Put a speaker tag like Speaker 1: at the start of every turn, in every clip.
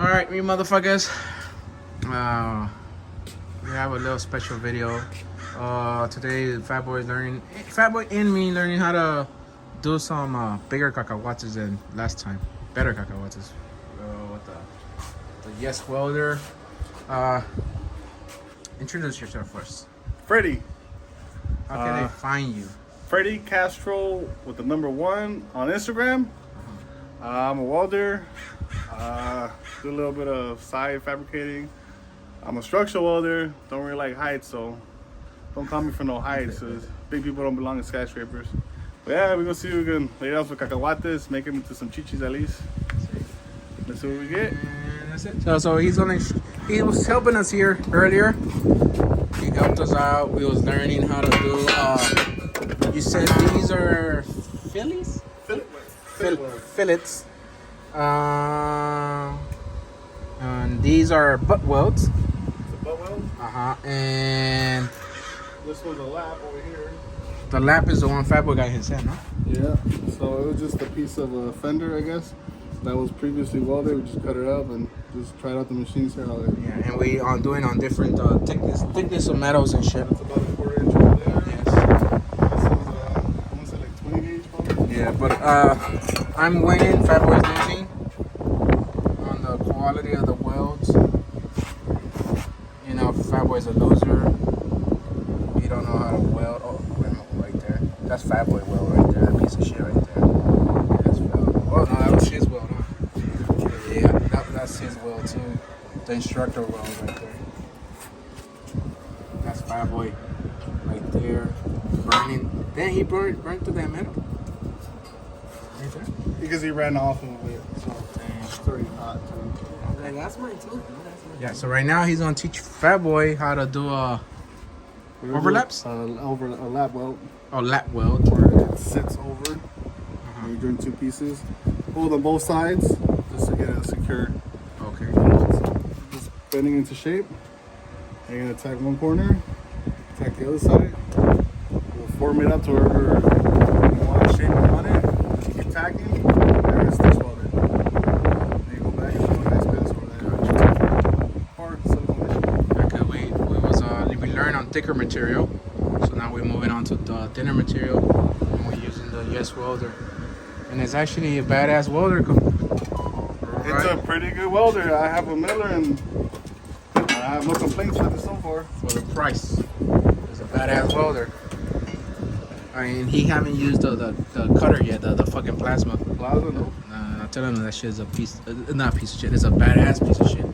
Speaker 1: Alright, me motherfuckers. We have a little special video. Today, Fatboy and me learning how to do some bigger cacahuates than last time. Better cacahuates. With the Yes Welder. Introduce yourself first.
Speaker 2: Freddy.
Speaker 1: How can they find you?
Speaker 2: Freddy Castro with the number 1 on Instagram. I'm a welder. Do a little bit of side fabricating. I'm a structural welder. Don't really like heights, so don't call me for no heights. Big people don't belong in skyscrapers. But yeah, we're gonna see if we can lay down some cacahuates, make them into some chichis at least. Let's see what we get.
Speaker 1: And that's it. So he was helping us here earlier. He helped us out. We was learning how to do. You said these are Phillies? Fillets. And these are butt welds.
Speaker 2: It's a butt weld.
Speaker 1: And
Speaker 2: This one's a lap over here.
Speaker 1: the lap is the one Fatboy got in his hand, huh?
Speaker 2: Yeah. So it was just a piece of a fender, I guess, that was previously welded. We just cut it up and just tried out the machines here.
Speaker 1: Yeah, and we are doing on different thickness of metals and shit.
Speaker 2: It's about a 1/4 inch over there.
Speaker 1: Yes.
Speaker 2: This is, I want to say like 20 gauge probably.
Speaker 1: Yeah, but I'm winning. Fatboy's losing on the quality of the welds. You know, Fatboy's a loser. He don't know how to weld. Oh, right there. That's Fatboy weld right there. That piece of shit right there. That's weld. Oh no, that was his weld, huh? Yeah, that's his weld too. The instructor weld right there. That's Fatboy right there. Burning. Then he burnt through that metal. Right there.
Speaker 2: Because he ran off a little bit, so it's pretty hot too.
Speaker 3: Like, that's mine too.
Speaker 1: Yeah, so right now he's gonna teach Fatboy how to do overlaps?
Speaker 2: Over a lap weld.
Speaker 1: A lap weld.
Speaker 2: Where it sits over. And you're doing 2 pieces. Hold on both sides just to get it secure.
Speaker 1: Okay.
Speaker 2: Just bending into shape. You're gonna tack one corner, tack the other side. We'll form it up to wherever you want, shape you want it. Just keep tacking. There it's stitch welded. Then you go back and show a nice bend over there. Or silicone.
Speaker 1: Okay, we learned on thicker material, so now we're moving on to the thinner material, and we're using the Yes Welder, and it's actually a badass welder.
Speaker 2: It's a pretty good welder. I have a Miller and I have no complaints with it so far.
Speaker 1: For the price. It's a badass welder. I mean, he haven't used the cutter yet, the fucking plasma.
Speaker 2: Plasma, no?
Speaker 1: Nah, I tell him that shit is a piece, not a piece of shit. It's a badass piece of shit.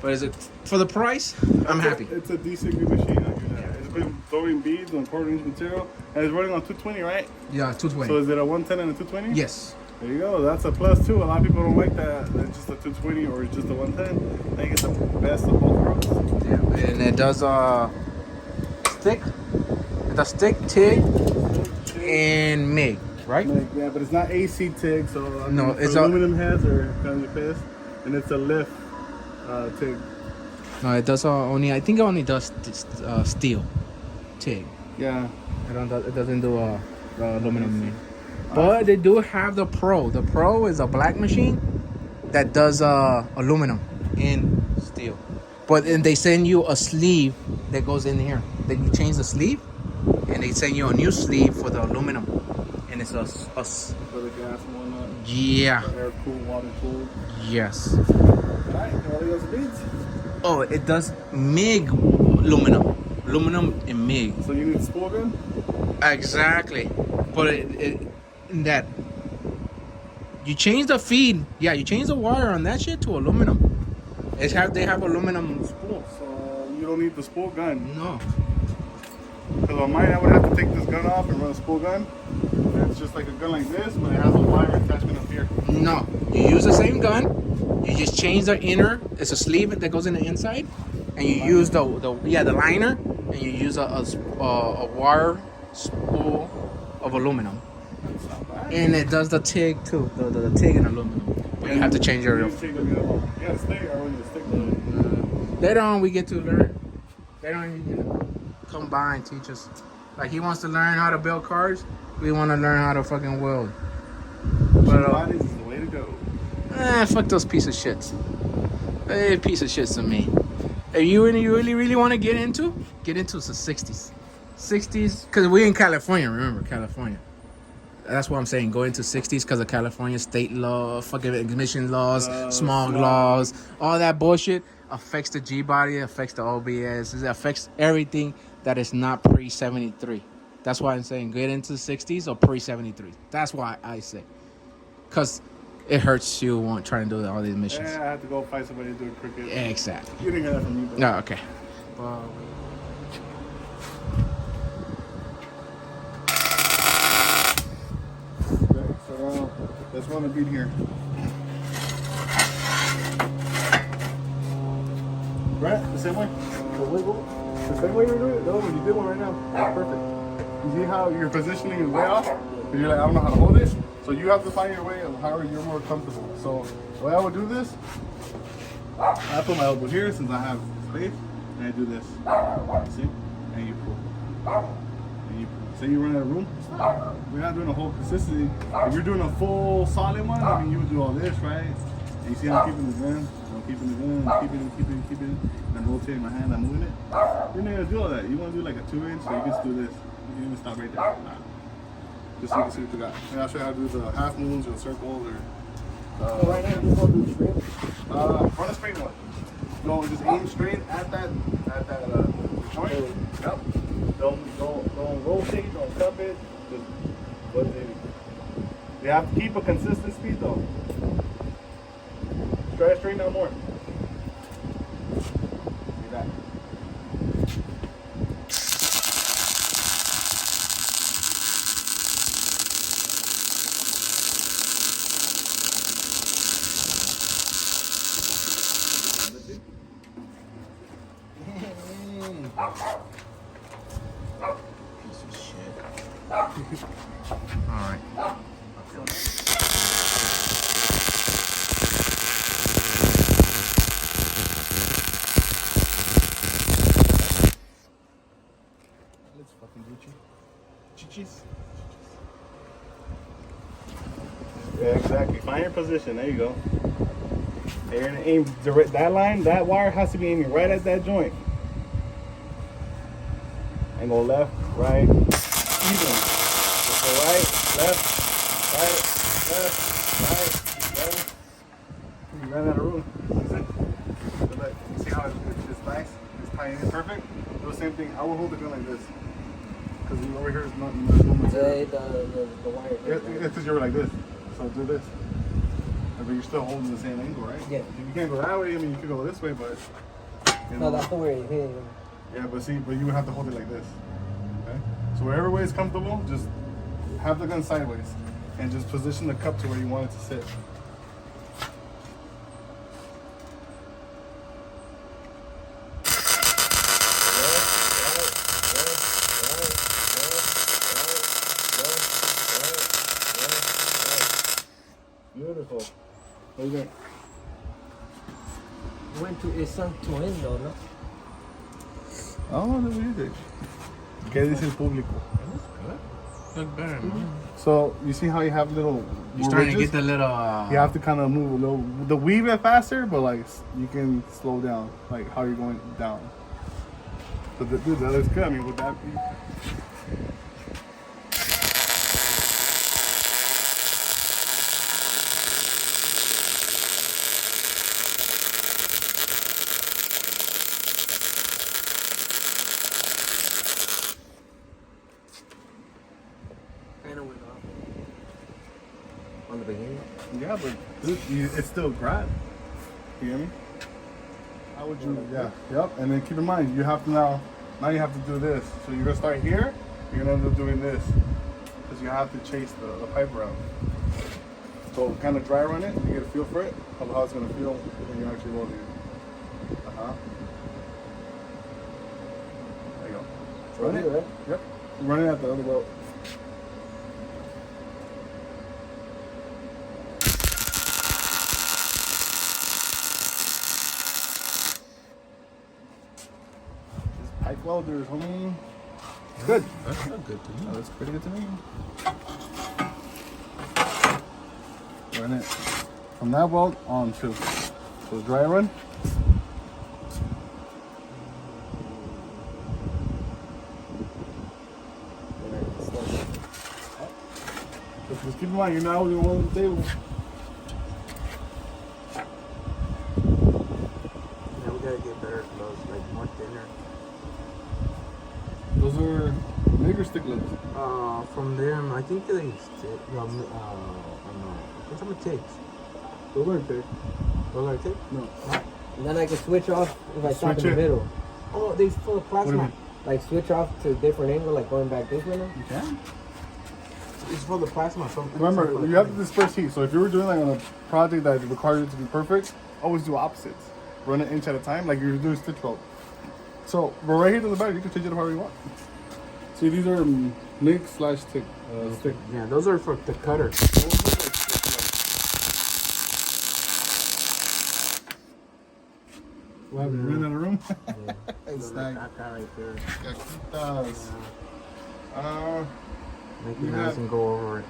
Speaker 1: But is it for the price? I'm happy.
Speaker 2: It's a decent good machine. I'll give you that. It's been throwing beads on 1/4 inch material, and it's running on 220, right?
Speaker 1: Yeah, 220.
Speaker 2: So is it a 110 and a 220?
Speaker 1: Yes.
Speaker 2: There you go. That's a plus too. A lot of people don't like that. It's just a 220 or it's just a 110. I think it's the best of both worlds.
Speaker 1: Yeah, and it does stick. It does stick, TIG, and MIG, right?
Speaker 2: Like, yeah, but it's not AC TIG, so
Speaker 1: No, it's
Speaker 2: aluminum heads are kind of pissed, and it's a lift TIG.
Speaker 1: No, it does only. I think it only does steel, TIG.
Speaker 2: Yeah.
Speaker 1: It doesn't do the aluminum MIG. But they do have the Pro. The Pro is a black machine that does aluminum and steel. But then they send you a sleeve that goes in here. Then you change the sleeve, and they send you a new sleeve for the aluminum. And it's a
Speaker 2: For the gas and whatnot.
Speaker 1: yeah.
Speaker 2: Air cooled, water cooled.
Speaker 1: Yes.
Speaker 2: Alright, all those beads.
Speaker 1: Oh, it does MIG aluminum and MIG.
Speaker 2: So you need a spool gun?
Speaker 1: Exactly. But in that you change the feed. Yeah, you change the wire on that shit to aluminum. They have aluminum spool.
Speaker 2: So you don't need the spool gun.
Speaker 1: No.
Speaker 2: Because on mine, I would have to take this gun off and run a spool gun. And it's just like a gun like this, but it has a wire attachment up here.
Speaker 1: No. You use the same gun. You just change the inner. It's a sleeve that goes in the inside, and you use the liner, and you use a wire spool of aluminum.
Speaker 2: That's not bad.
Speaker 1: And it does the TIG too. The TIG and aluminum. But you have to change your.
Speaker 2: You take the middle. Yeah, stick or when you stick the.
Speaker 1: Later on, we get to learn. Later on, you know, come by and teach us. Like he wants to learn how to build cars. We want to learn how to fucking weld. But
Speaker 2: Bodies is the way to go.
Speaker 1: fuck those piece of shits. A piece of shit to me. If you really want to get into the 60s. 60s, because we in California, remember, California. That's what I'm saying. Go into 60s because of California state law, fucking emission laws, smog laws, all that bullshit affects the G body, affects the OBS, it affects everything that is not pre 73. That's why I'm saying get into the 60s or pre 73. That's why I say, because it hurts you trying to do all these missions.
Speaker 2: Yeah, I have to go find somebody to do a cricket.
Speaker 1: Yeah, exactly.
Speaker 2: You didn't get that from me, bro.
Speaker 1: No, okay.
Speaker 2: Okay, so let's run a beat here. Right? The same way? The same way you're doing it? No, you did one right now. That's perfect. You see how your positioning is way off? Because you're like, I don't know how to hold it. So you have to find your way of how you're more comfortable. So the way I would do this, I put my elbow here since I have space, and I do this. See? And you pull. And you pull. Say you run out of room. We're not doing a whole consistency. If you're doing a full solid one, I mean, you would do all this, right? And you see how I'm keeping the gun? I'm keeping the gun, keeping it. And I'm rotating my hand, I'm moving it. You're not gonna do all that. You wanna do like a 2-inch, so you can just do this. You can stop right there. Nah. Just so you can see what you got. And I'll show you how to do the half moons or circles or.
Speaker 3: Right now, you want to do straight?
Speaker 2: Run a straight one. No, just aim straight at that joint. Yep. Don't rotate, don't cup it. Just what it is. You have to keep a consistent speed though. Try to straighten out more. See that?
Speaker 1: Piece of shit. Alright.
Speaker 2: Let's fucking do chichis. Yeah, exactly. Find your position. There you go. And you're gonna aim direct. That line, that wire has to be aiming right at that joint. And go left, right, even. Just go right, left, left. You ran out of room. See? So like, see how it's nice? It's tying in perfect. Do the same thing. I will hold the gun like this. Because over here is not no material.
Speaker 3: The wire.
Speaker 2: It's because you're like this. So do this. But you're still holding the same angle, right?
Speaker 3: Yeah.
Speaker 2: You can't go that way. I mean, you could go this way, but. You know,
Speaker 3: No, that's the way you're hitting.
Speaker 2: yeah, but you would have to hold it like this. Okay? So wherever way is comfortable, just have the gun sideways and just position the cup to where you want it to sit. Beautiful. What do you think?
Speaker 3: Went to it sunk to him though, no?
Speaker 2: Oh, no, you did. ¿Qué dice el público?
Speaker 1: Look better, man.
Speaker 2: So you see how you have little.
Speaker 1: You're starting to
Speaker 2: ridges?
Speaker 1: get the little.
Speaker 2: You have to kind of move a little, the weave it faster, but like you can slow down, like how you're going down. So dude, that looks good. I mean, would that be?
Speaker 3: Kind of went off. On the beginning?
Speaker 2: Yeah, but dude, it's still grad. You hear me? How would you? Yeah. Yep. And then keep in mind, you have to now you have to do this. So you're gonna start here. You're gonna end up doing this because you have to chase the pipe around. So kind of dry run it. You get a feel for it. How it's gonna feel when you're actually rolling it. There you go. Run it.
Speaker 3: Right?
Speaker 2: Yep. Run it at the other weld. Pipe welders, homie. Good.
Speaker 1: That's not good to me.
Speaker 2: That looks pretty good to me. Run it from that weld on to. So dry run. Just keep in mind, you're not holding one on the table.
Speaker 1: Yeah, we gotta get better gloves, like more thinner.
Speaker 2: Those are nigger stick gloves.
Speaker 1: From them, I think they stick. I don't know. I think some are ticks.
Speaker 2: Those aren't thick.
Speaker 1: Those are ticks?
Speaker 2: No.
Speaker 3: And then I can switch off if I stop in
Speaker 2: Switch
Speaker 3: the
Speaker 2: it.
Speaker 3: middle. Oh, these full of
Speaker 2: What do you
Speaker 3: plasma.
Speaker 2: mean?
Speaker 3: Like switch off to a different angle, like going back this way now.
Speaker 2: You can.
Speaker 1: It's for the plasma.
Speaker 2: Remember, you have to disperse heat. So if you were doing like on a project that required it to be perfect, always do opposites. Run an inch at a time, like you're doing stitch weld. So, but right here to the back, you can change it however you want. See, these are link slash stick. Stick.
Speaker 1: Yeah, those are for the cutter.
Speaker 2: What happened? Ran out of room?
Speaker 3: Yeah.
Speaker 2: It's
Speaker 1: That
Speaker 2: like,
Speaker 1: guy right there.
Speaker 2: does.
Speaker 1: Make
Speaker 2: You
Speaker 1: it nice
Speaker 2: have-
Speaker 1: and go over it.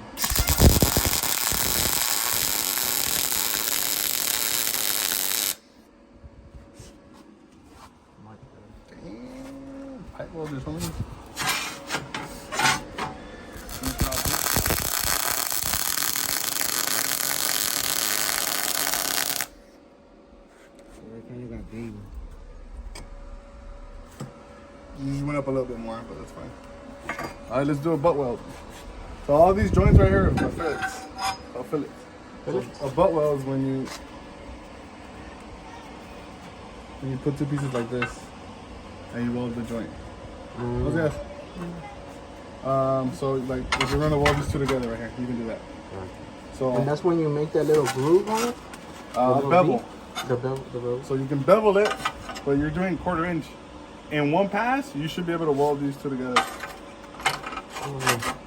Speaker 2: Damn. Pipe welders, homies.
Speaker 3: I kind of got big.
Speaker 2: You just went up a little bit more, but that's fine. All right, let's do a butt weld. So all these joints right here are fillets. Oh, fillets. So a butt weld is when you put two pieces like this and you weld the joint. What's that? So like if you're gonna weld these two together right here, you can do that. So
Speaker 1: And that's when you make that little groove on it? little
Speaker 2: bevel.
Speaker 1: The bevel.
Speaker 2: So you can bevel it, but you're doing 1/4 inch. In one pass, you should be able to weld these two together.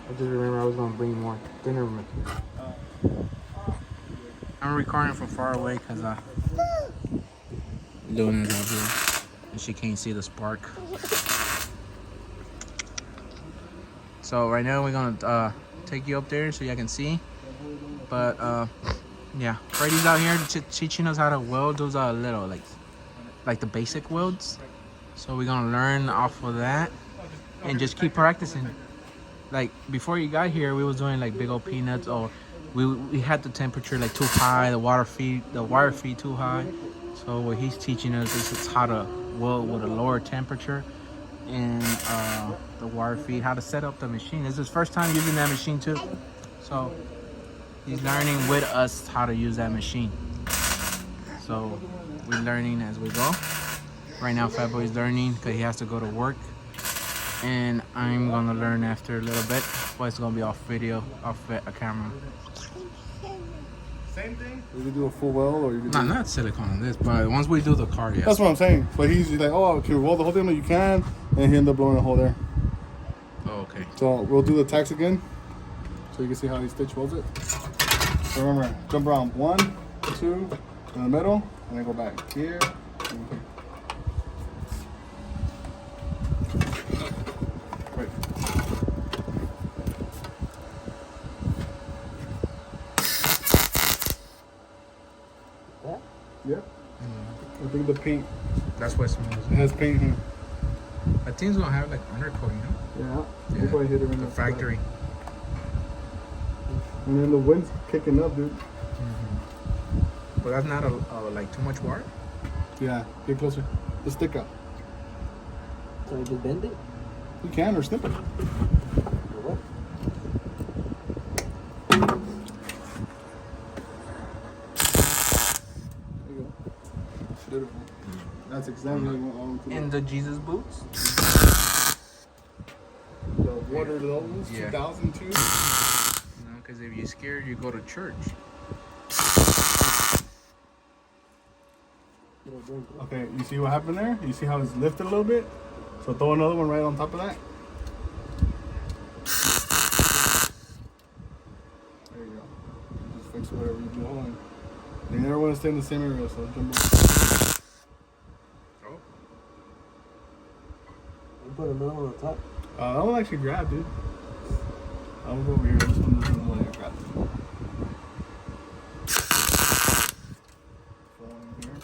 Speaker 1: I just remember I was going to bring more thinner material. I'm recording from far away because I'm doing it out here. And she can't see the spark. So right now we're going to take you up there so y'all can see. But yeah, Freddy's out here teaching us how to weld those little, like the basic welds. So we're going to learn off of that and just keep practicing. Like before you got here, we was doing like big old peanuts, or we had the temperature like too high, the wire feed too high. So what he's teaching us is how to weld with a lower temperature and the wire feed, how to set up the machine. This is his first time using that machine too. So he's learning with us how to use that machine. So we're learning as we go. Right now Fatboy is learning because he has to go to work. And I'm gonna learn after a little bit, but it's gonna be off video, off a camera.
Speaker 2: Same thing. You can do a full weld, or you can.
Speaker 1: Not silicone on this, but once we do the car, yes.
Speaker 2: That's what I'm saying. But he's like, oh, can you weld the whole thing? No, you can, and he ended up blowing a hole there.
Speaker 1: Oh, okay.
Speaker 2: So we'll do the tacks again, so you can see how he stitch welds it. So remember, jump around 1, 2, in the middle, and then go back here. And here. Wait. Yeah. I think the paint.
Speaker 1: That's what it smells.
Speaker 2: It has paint here.
Speaker 1: I think it's gonna have like undercoating, no?
Speaker 2: Yeah.
Speaker 1: Yeah.
Speaker 2: We'll probably hit it in
Speaker 1: The factory.
Speaker 2: And then the wind's kicking up, dude.
Speaker 1: But that's not like too much wire.
Speaker 2: Yeah. Get closer. The stick out.
Speaker 3: So I just bend it?
Speaker 2: You can, or snip it.
Speaker 3: Or what?
Speaker 2: There you go. Beautiful. That's exactly what I want to do.
Speaker 1: In the Jesus boots.
Speaker 2: What are those?
Speaker 1: Yeah.
Speaker 2: 2002?
Speaker 1: No, because if you're scared, you go to church.
Speaker 2: Okay, you see what happened there? You see how it's lifted a little bit? So throw another one right on top of that. There you go. Just fix whatever you do. Hold on. You never want to stay in the same area, so jump up.
Speaker 1: Oh.
Speaker 3: You put another one on top?
Speaker 2: That one actually grabbed, dude. I'm gonna go over here. This one doesn't let it grab. Throw one in here.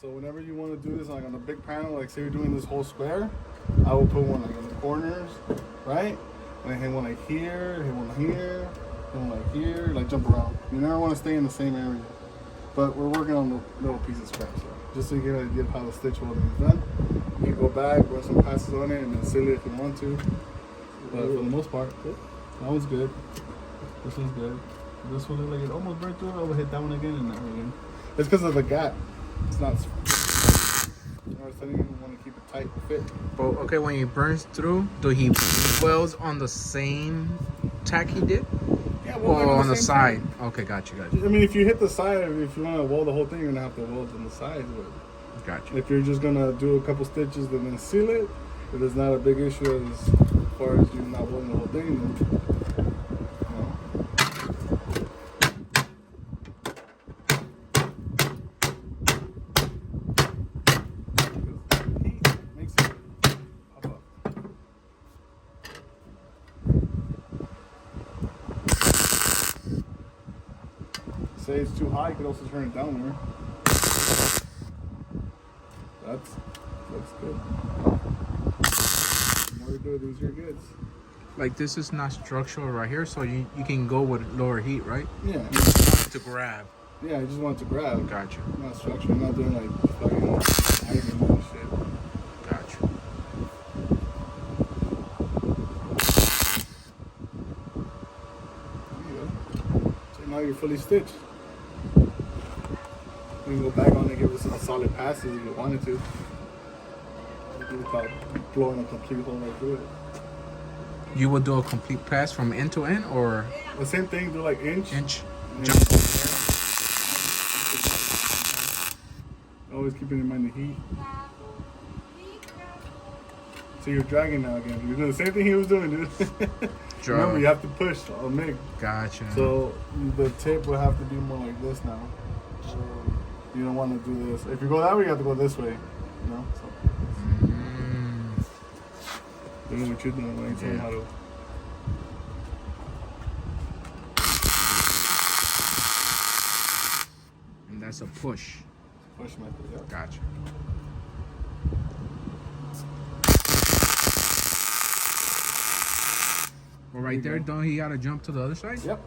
Speaker 2: So whenever you want to do this like on a big panel, like say you're doing this whole square, I will put one like in the corners, right? And I hit one like here, hit one here, hit one like here, like jump around. You never want to stay in the same area. But we're working on the little piece of scratch there. Just so you get an idea of how the stitch welding is done. You can go back, run some passes on it, and then seal it if you want to. But for the most part, that was good. This one's good. This one looked like it almost burnt through. I will hit that one again and that one again. It's because of the gap. It's not. You know what I'm saying? You want to keep it tight to fit.
Speaker 1: But okay, when he burns through, do he welds on the same tack he did?
Speaker 2: Yeah, well,
Speaker 1: Or on the
Speaker 2: same
Speaker 1: side?
Speaker 2: thing.
Speaker 1: Okay, gotcha.
Speaker 2: I mean, if you hit the side, if you want to weld the whole thing, you're gonna have to weld on the sides. But
Speaker 1: Gotcha.
Speaker 2: if you're just gonna do a couple stitches and then seal it, if it's not a big issue as far as you not welding the whole thing, then say it's too high, you could also turn it down more. That's good. The more you do it, the easier it gets.
Speaker 1: Like this is not structural right here, so you can go with lower heat, right?
Speaker 2: Yeah.
Speaker 1: To grab.
Speaker 2: Yeah, I just want it to grab.
Speaker 1: Gotcha.
Speaker 2: Not structure. I'm not doing like fucking iron and shit.
Speaker 1: Gotcha.
Speaker 2: There you go. So now you're fully stitched. You can go back on and give it some solid passes if you wanted to. Without blowing a complete hole right through it.
Speaker 1: You would do a complete pass from end to end, or
Speaker 2: The same thing, do like inch.
Speaker 1: inch?
Speaker 2: And
Speaker 1: Jump.
Speaker 2: always keeping in mind the heat. So you're dragging now again. You're doing the same thing he was doing, dude. Remember, you have to push a MIG.
Speaker 1: Gotcha.
Speaker 2: So the tip will have to be more like this now. You don't want to do this. If you go that way, you have to go this way. You know? So you know what you're doing when I tell you how to.
Speaker 1: And that's a push.
Speaker 2: Push method, yeah.
Speaker 1: Gotcha. Well, right there, don't he gotta jump to the other side?
Speaker 2: Yep.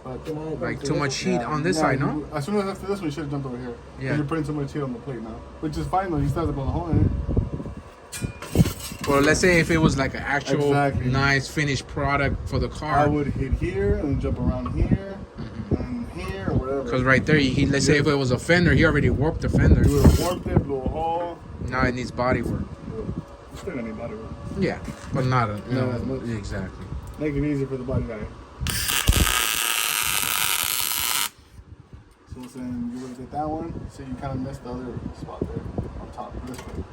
Speaker 2: But
Speaker 1: Like too much heat on this side, no?
Speaker 2: As soon as after this one, you should have jumped over here.
Speaker 1: Yeah.
Speaker 2: 'Cause you're putting too much heat on the plate now. Which is fine though, you still have to blow the hole in it.
Speaker 1: Well, let's say if it was like an actual
Speaker 2: Exactly.
Speaker 1: nice finished product for the car.
Speaker 2: I would hit here and jump around here and here or whatever.
Speaker 1: Because right there, let's say if it was a fender, he already warped the fender.
Speaker 2: You would have warped it, blew a hole.
Speaker 1: Now it needs body work.
Speaker 2: You still gonna need body work.
Speaker 1: Yeah, but not
Speaker 2: Not as much.
Speaker 1: exactly.
Speaker 2: Make it easier for the body guy. So then you would have did that one. So you kind of missed the other spot there on top this way.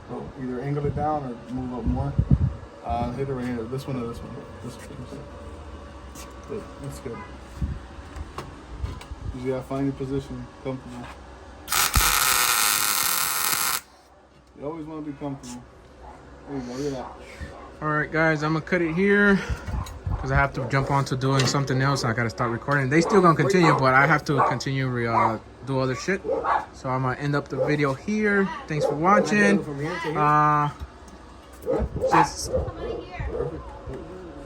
Speaker 2: So either angle it down or move up more. Hit it right here. This one or this one. This one. But that's good. You gotta find your position comfortable. You always want to be comfortable. There you go. Look at that.
Speaker 1: All right, guys, I'm gonna cut it here because I have to jump on to doing something else. And I gotta start recording. They still gonna continue, but I have to continue do other shit. So I'm gonna end up the video here. Thanks for watching. Just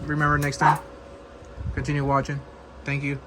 Speaker 1: remember next time. Continue watching. Thank you.